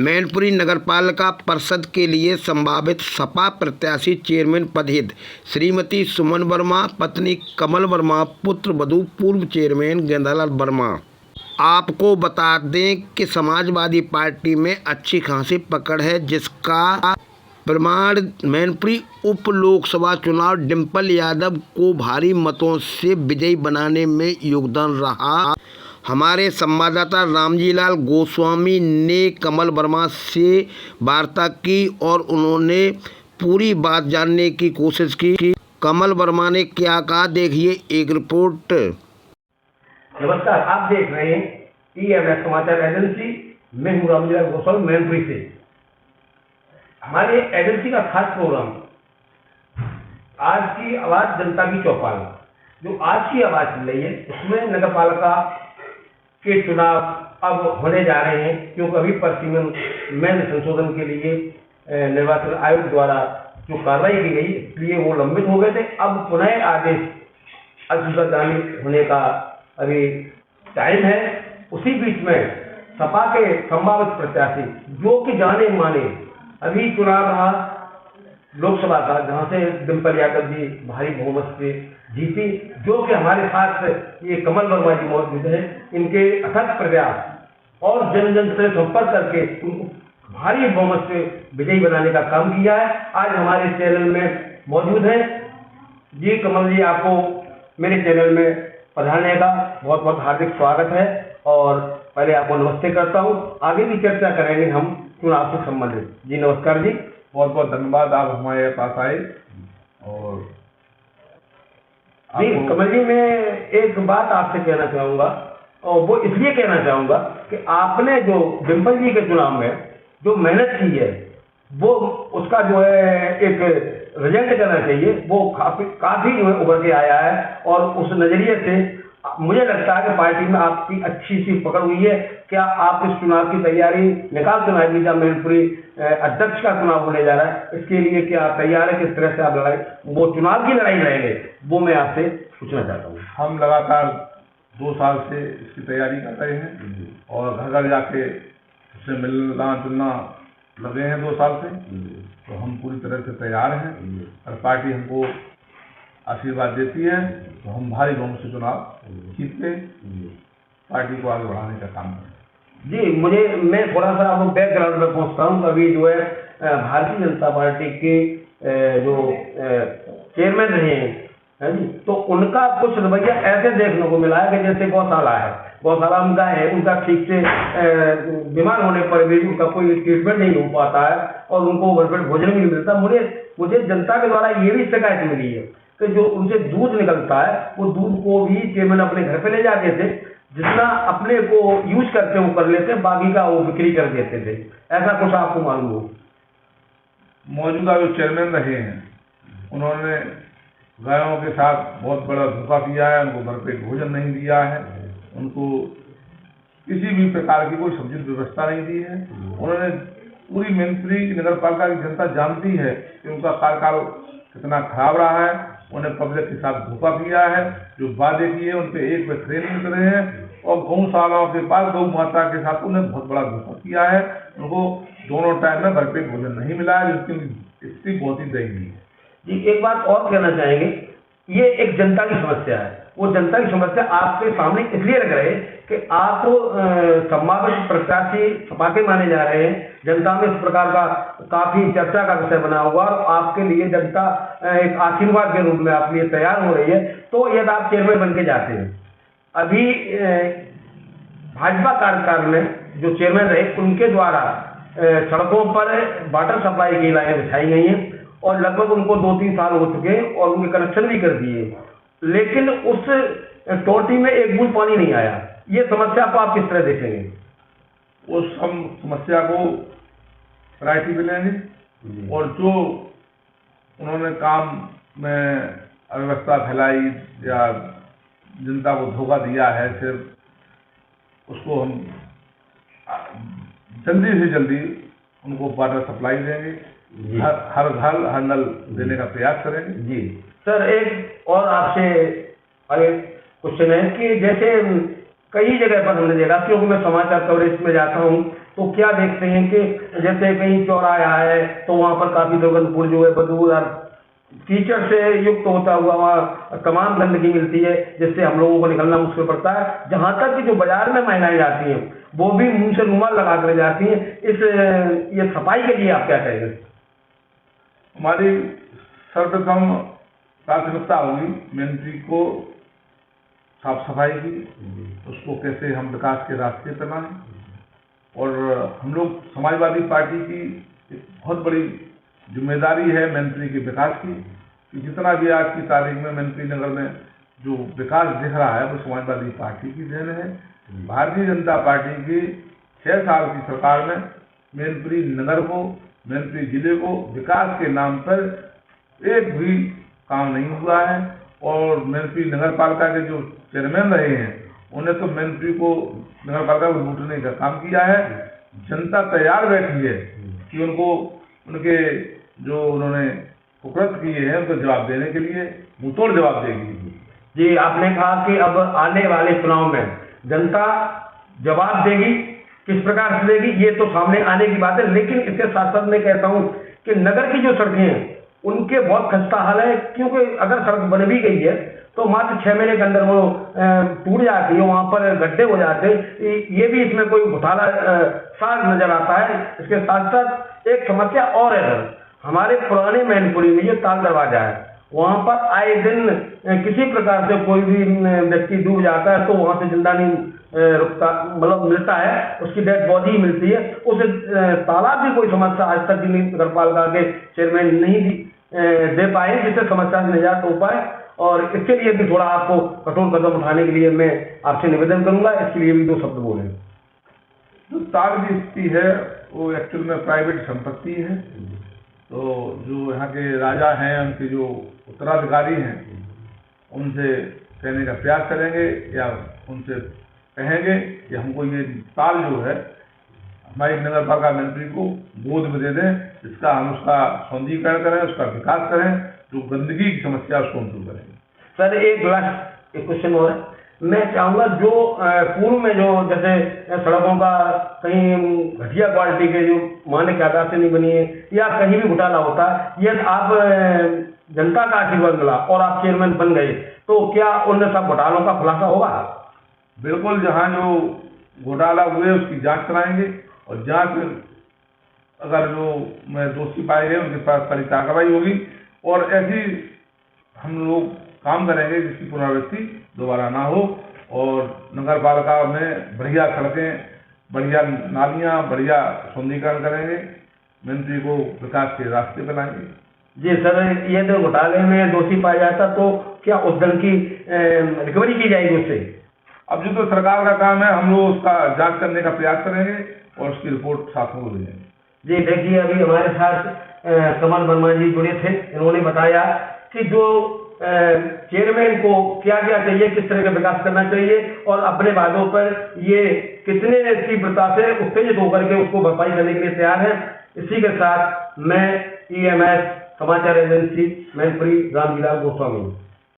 मैनपुरी नगरपालिका परिषद के लिए संभावित सपा प्रत्याशी चेयरमैन पद हेतु श्रीमती सुमन वर्मा, पत्नी कमल वर्मा, पुत्र वधू पूर्व चेयरमैन गेंदालाल वर्मा। आपको बता दें कि समाजवादी पार्टी में अच्छी खासी पकड़ है, जिसका प्रमाण मैनपुरी उप लोकसभा चुनाव डिम्पल यादव को भारी मतों से विजयी बनाने में योगदान रहा। हमारे संवाददाता रामजीलाल गोस्वामी ने कमल वर्मा से वार्ता की और उन्होंने पूरी बात जानने की कोशिश की। कमल वर्मा ने क्या कहा, देखिए एक रिपोर्ट। नमस्कार, आप देख रहे हैं EMS समाचार एजेंसी। मैं हूं रामजीलाल गोस्वामी मैनपुरी से। हमारे एजेंसी का खास प्रोग्राम आज की आवाज जनता की चौपाल, जो आज की आवाज चल रही है, उसमें नगरपालिका के चुनाव अब होने जा रहे हैं, क्योंकि अभी परिसीमन में संशोधन के लिए निर्वाचन आयोग द्वारा जो कार्रवाई की गई, इसलिए वो लंबित हो गए थे। अब पुनः आदेश अधिसूचना जारी होने का अभी टाइम है। उसी बीच में सपा के संभावित प्रत्याशी, जो कि जाने माने, अभी चुनाव रहा लोकसभा का, जहां से डिम्पल यादव जी भारी बहुमत से जीती, जो कि हमारे साथ ये कमल वर्मा जी मौजूद हैं। इनके अथक प्रयास और जन जन से संपर्क करके उनको भारी बहुमत से विजयी बनाने का काम किया है। आज हमारे चैनल में मौजूद है जी। कमल जी, आपको मेरे चैनल में पधारने का बहुत बहुत हार्दिक स्वागत है और पहले आपको नमस्ते करता हूँ। आगे भी चर्चा करेंगे हम चुनाव से संबंधित। जी नमस्कार जी। बहुत बहुत धन्यवाद, आप हमारे पास आए। और जी कमल जी, मैं एक बात आपसे कहना चाहूँगा, और वो इसलिए कहना चाहूँगा कि आपने जो डिम्पल जी के चुनाव में जो मेहनत की है, वो उसका जो है एक रिजल्ट करना चाहिए, वो काफ़ी जो है उभर के आया है। और उस नज़रिए से मुझे लगता है कि पार्टी में आपकी अच्छी सी पकड़ हुई है। क्या आप इस चुनाव की तैयारी, निकाल चुनाव की, जब मैनपुरी अध्यक्ष का चुनाव होने जा रहा है, इसके लिए क्या तैयार है? किस तरह से आप लड़ाई, वो चुनाव की लड़ाई लड़ेंगे, वो मैं आपसे पूछना चाहता हूँ। हम लगातार 2 साल से इसकी तैयारी कर रहे हैं और घर घर जाके उससे मिलना जुलना लगे हैं 2 साल से। तो हम पूरी तरह से तैयार हैं और पार्टी हमको आशीर्वाद देती है तो हम भारी बहुमत से चुनाव जीत के पार्टी को आगे बढ़ाने का काम करें। जी, मैं थोड़ा सा आपको बैकग्राउंड में पहुंचता हूँ। अभी जो है भारतीय जनता पार्टी के जो चेयरमैन रहे हैं जी, तो उनका कुछ रवैया ऐसे देखने को मिला है कि जैसे गौशाला है, गौशाला उनका है, उनका ठीक से बीमार होने पर भी उनका कोई ट्रीटमेंट नहीं हो पाता है और उनको भरपेट भोजन भी नहीं मिलता। मुझे जनता के द्वारा ये भी शिकायत मिली है कि जो उनसे दूध निकलता है, वो दूध को भी चेयरमैन अपने घर पे ले जाते थे, जितना अपने को यूज करते वो कर लेते, बाकी का वो बिक्री कर देते थे। ऐसा कुछ आपको मालूम हो? मौजूदा जो चेयरमैन रहे हैं, उन्होंने गायों के साथ बहुत बड़ा धोखा किया है। उनको भरपेट भोजन नहीं दिया है, उनको किसी भी प्रकार की कोई समुचित व्यवस्था नहीं दी है। उन्होंने पूरी मैनपुरी नगर पालिका की जनता जानती है कि उनका कार्यकाल कितना खराब रहा है। उन्हें पब्लिक के साथ धोखा किया है, जो वादे किए उन पे एक पे खरे नहीं उतरे हैं और गौशालाओं के पास गौ माता के साथ उन्हें बहुत बड़ा धोखा किया है। उनको दोनों टाइम में भरपेट भोजन नहीं मिला है, जिसकी स्थिति बहुत ही दयनीय है। जी, एक बात और कहना चाहेंगे, ये एक जनता की समस्या है। वो जनता की समस्या आपके सामने इसलिए रख रहे हैं कि आप संभावित प्रत्याशी सपा के माने जा रहे हैं। जनता में इस प्रकार का काफी चर्चा का विषय बना हुआ और आपके लिए जनता एक आशीर्वाद के रूप में आपके लिए तैयार हो रही है। तो यदि आप चेयरमैन बन के जाते हैं, अभी भाजपा कार्यकाल में जो चेयरमैन रहे, उनके द्वारा सड़कों पर वाटर सप्लाई की लाइनें बिछाई गई हैं और लगभग उनको 2-3 साल हो चुके हैं और उनके कनेक्शन भी कर दिए, लेकिन उस टोटी में एक बूंद पानी नहीं आया। ये समस्या को आप किस तरह देखेंगे? उस हम समस्या को प्रायोरिटी पे लेंगे और जो उन्होंने काम में अव्यवस्था फैलाई या जनता को धोखा दिया है, सिर्फ उसको हम जल्दी से जल्दी उनको वाटर सप्लाई देंगे, हर घर हर नल देने का प्रयास करेंगे। जी सर, एक और आपसे क्वेश्चन है कि जैसे कई जगह पर हमने देखा, क्योंकि मैं समाचार कवरेज में जाता हूँ, तो क्या देखते हैं कि जैसे कहीं चौराहा है तो वहाँ पर काफ़ी दुर्गंधपूर्ण जो है बदबूदार कीचड़ से युक्त होता हुआ वहाँ तमाम गंदगी मिलती है, जिससे हम लोगों को निकलना मुश्किल पड़ता है। जहाँ तक कि जो बाजार में महिलाएं जाती हैं वो भी मुंह से रुमाल लगा कर जाती हैं। ये सफाई के लिए आप क्या कहेंगे? हमारी सर्वप्रथम प्राथमिकता होगी मेंट्री को साफ सफाई की, उसको कैसे हम विकास के रास्ते पर लाएं। और हम लोग समाजवादी पार्टी की एक बहुत बड़ी जिम्मेदारी है मेंट्री के विकास की, कि जितना भी आज की तारीख में मेंट्री नगर में जो विकास दिख रहा है वो समाजवादी पार्टी की देन है। भारतीय जनता पार्टी की 6 साल की सरकार में मेंट्री नगर को, मेंट्री जिले को विकास के नाम पर एक भी काम नहीं हुआ है। और मेंट्री नगर पालिका के जो चेयरमैन रहे हैं उन्हें तो मेंट्री को नगर पालिका को लूटने का काम किया है। जनता तैयार बैठी है कि उनको उनके जो उन्होंने कुकृत्य किए हैं उनको जवाब देने के लिए मुंहतोड़ जवाब देगी। जी, आपने कहा कि अब आने वाले चुनाव में जनता जवाब देगी, किस प्रकार से देगी ये तो सामने आने की बात है, लेकिन इसके साथ साथ मैं कहता हूँ कि नगर की जो सड़कें हैं उनके बहुत खस्ता हाल है, क्योंकि अगर सड़क बन भी गई है तो मात्र 6 महीने के अंदर वो टूट जाती है, वहाँ पर गड्ढे हो जाते हैं। ये भी इसमें कोई घोटाला सा नजर आता है। इसके साथ साथ एक समस्या और है, हमारे पुराने मैनपुरी में जो ताल दरवाजा है वहाँ पर आए दिन किसी प्रकार से कोई भी व्यक्ति डूब जाता है तो वहाँ से जिंदा नहीं रुकता, मतलब मिलता है, उसकी डेड बॉडी मिलती है। उस तालाब की कोई समस्या आज तक नगर पालिका के चेयरमैन नहीं दे पाए जिससे समस्या से निजात हो पाए। और इसके लिए भी थोड़ा आपको कठोर कदम उठाने के लिए मैं आपसे निवेदन करूंगा, इसके लिए भी 2 शब्द बोलें। जो ताल की स्थिति है वो एक्चुअल में प्राइवेट संपत्ति है, तो जो यहाँ के राजा हैं उनके जो उत्तराधिकारी हैं उनसे कहने का प्रयास करेंगे या उनसे कहेंगे कि हमको ये ताल जो है हमारी नगर पालिका मंत्री को गोद में दे दें, इसका हम उसका सौंदर्यीकरण करें, उसका विकास करें, जो गंदगी की समस्या उसको हम दूर करेंगे। सर एक क्वेश्चन और है, मैं चाहूँगा जो पूर्व में जो जैसे सड़कों का कहीं घटिया क्वालिटी के जो मानक के आधार से नहीं बनी है या कहीं भी घोटाला होता है, यदि आप जनता का आशीर्वाद मिला और आप चेयरमैन बन गए तो क्या उन सब घोटालों का खुलासा होगा? बिल्कुल, जहाँ जो घोटाला हुए उसकी जांच कराएंगे और जांच अगर जो दोषी पाए गए उनके पास कड़ी कार्रवाई होगी और ऐसी हम लोग काम करेंगे जिसकी पुनरावृत्ति दोबारा ना हो। और नगर पालिका में बढ़िया सड़कें, बढ़िया नालियाँ, बढ़िया सौंदर्यीकरण करेंगे, मंत्री को विकास के रास्ते पे लाएंगे। जी सर, ये तो घोटाले में दोषी पाया जाता तो क्या उस धन की रिकवरी की जाएगी उससे? अब जो तो सरकार का काम है, हम लोग उसका जांच करने का प्रयास करेंगे और उसकी रिपोर्ट साथ में भेजेंगे। जी देखिए, अभी हमारे साथ कमल वर्मा जी जुड़े थे, इन्होंने बताया कि जो चेयरमैन को क्या क्या चाहिए, किस तरह का विकास करना चाहिए और अपने वादों पर ये कितने तीव्रता से उत्तेजित होकर के उसको भरपाई करने के लिए तैयार है। इसी के साथ मैं EMS समाचार एजेंसी मैनपुरी रामविलास गोस्वामी।